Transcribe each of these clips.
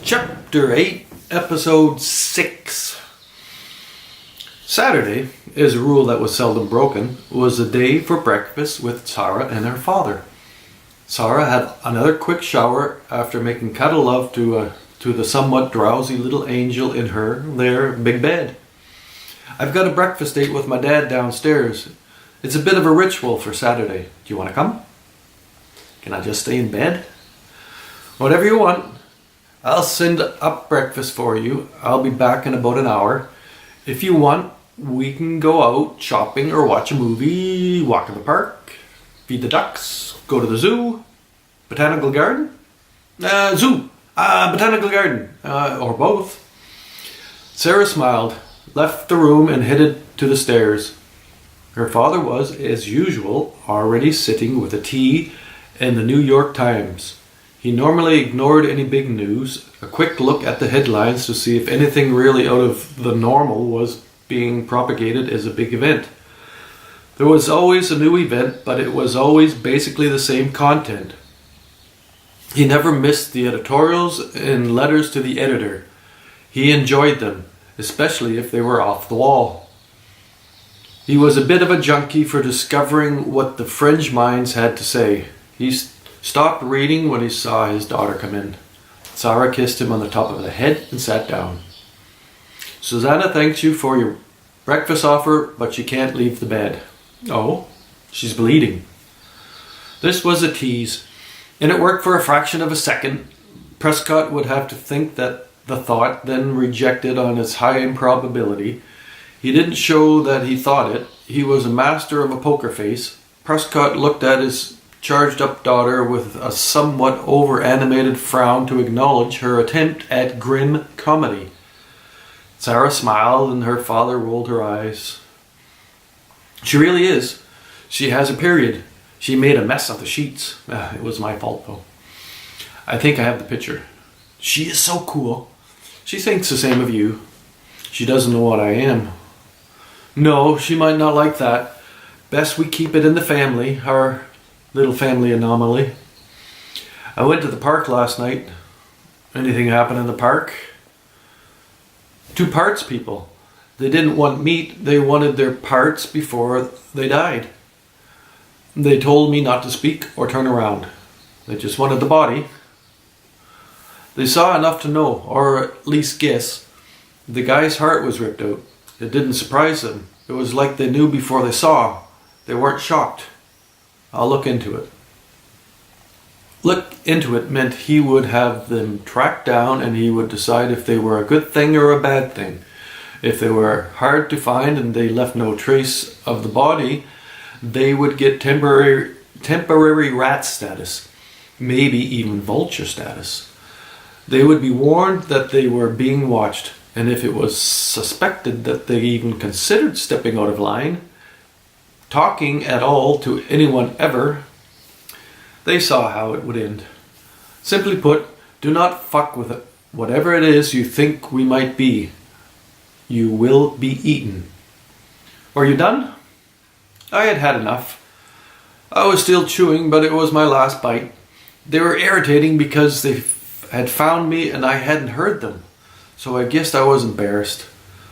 Chapter 8, Episode 6. Saturday, as a rule that was seldom broken, was a day for breakfast with Zara and her father. Zara had another quick shower after making cuddle love to the somewhat drowsy little angel in their big bed. I've got a breakfast date with my dad downstairs. It's a bit of a ritual for Saturday. Do you want to come? Can I just stay in bed? Whatever you want. I'll send up breakfast for you. I'll be back in about an hour. If you want, we can go out shopping or watch a movie, walk in the park, feed the ducks, go to the zoo, Botanical Garden? Botanical Garden, or both. Sarah smiled, left the room and headed to the stairs. Her father was, as usual, already sitting with a tea and the New York Times. He normally ignored any big news, a quick look at the headlines to see if anything really out of the normal was being propagated as a big event. There was always a new event, but it was always basically the same content. He never missed the editorials and letters to the editor. He enjoyed them, especially if they were off the wall. He was a bit of a junkie for discovering what the fringe minds had to say. He stopped reading when he saw his daughter come in. Zara kissed him on the top of the head and sat down. Susanna thanks you for your breakfast offer, but she can't leave the bed. Oh, she's bleeding. This was a tease, and it worked for a fraction of a second. Prescott would have to think that the thought, then rejected on its high improbability. He didn't show that he thought it. He was a master of a poker face. Prescott looked at his charged up daughter with a somewhat over-animated frown to acknowledge her attempt at grim comedy. Zara smiled and her father rolled her eyes. She really is. She has a period. She made a mess of the sheets. It was my fault though. I think I have the picture. She is so cool. She thinks the same of you. She doesn't know what I am. No, she might not like that. Best we keep it in the family, our little family anomaly. I went to the park last night. Anything happen in the park? 2 parts people. They didn't want meat, they wanted their parts before they died. They told me not to speak or turn around. They just wanted the body. They saw enough to know, or at least guess. The guy's heart was ripped out. It didn't surprise them. It was like they knew before they saw. They weren't shocked. I'll look into it. Look into it meant he would have them tracked down and he would decide if they were a good thing or a bad thing. If they were hard to find and they left no trace of the body, they would get temporary rat status, maybe even vulture status. They would be warned that they were being watched, and if it was suspected that they even considered stepping out of line, talking at all to anyone ever, they saw how it would end. Simply put, do not fuck with it. Whatever it is you think we might be, you will be eaten. Were you done? I had had enough. I was still chewing, but it was my last bite. They were irritating because they had found me and I hadn't heard them. So I guessed I was embarrassed.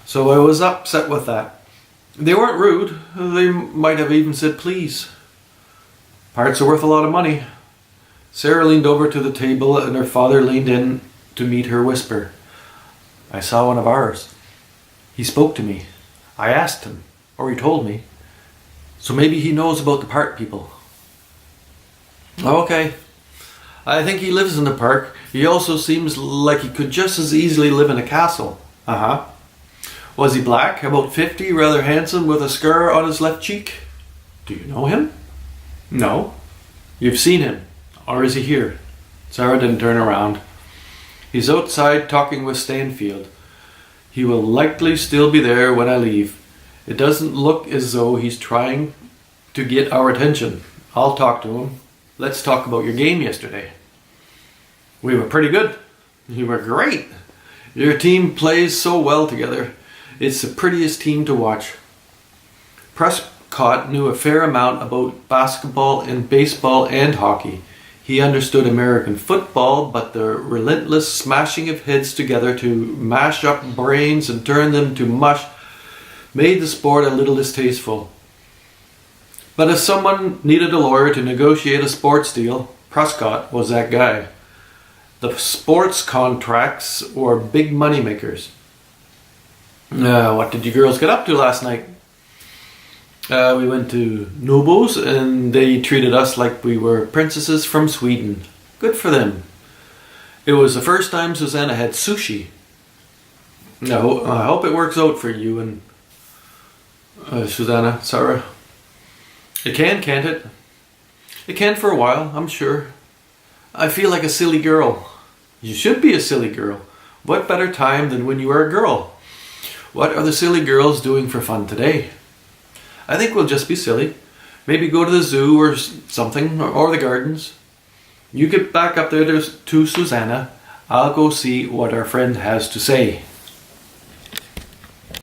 So I was upset with that. They weren't rude. They might have even said please. Parts are worth a lot of money. Sarah leaned over to the table and her father leaned in to meet her whisper. I saw one of ours. He spoke to me. I asked him, or he told me. So maybe he knows about the park people. Okay. I think he lives in the park. He also seems like he could just as easily live in a castle. Uh-huh. Was he black, about 50, rather handsome, with a scar on his left cheek? Do you know him? No. You've seen him. Or is he here? Zara didn't turn around. He's outside talking with Stanfield. He will likely still be there when I leave. It doesn't look as though he's trying to get our attention. I'll talk to him. Let's talk about your game yesterday. We were pretty good. You were great. Your team plays so well together. It's the prettiest team to watch. Prescott knew a fair amount about basketball and baseball and hockey. He understood American football, but the relentless smashing of heads together to mash up brains and turn them to mush made the sport a little distasteful. But if someone needed a lawyer to negotiate a sports deal, Prescott was that guy. The sports contracts were big money makers. What did you girls get up to last night? We went to Nobo's and they treated us like we were princesses from Sweden. Good for them. It was the first time Susanna had sushi. I hope it works out for you and Susanna, Zara. It can, can't it? It can for a while, I'm sure. I feel like a silly girl. You should be a silly girl. What better time than when you were a girl? What are the silly girls doing for fun today? I think we'll just be silly. Maybe go to the zoo or something, or the gardens. You get back up there to Susanna. I'll go see what our friend has to say.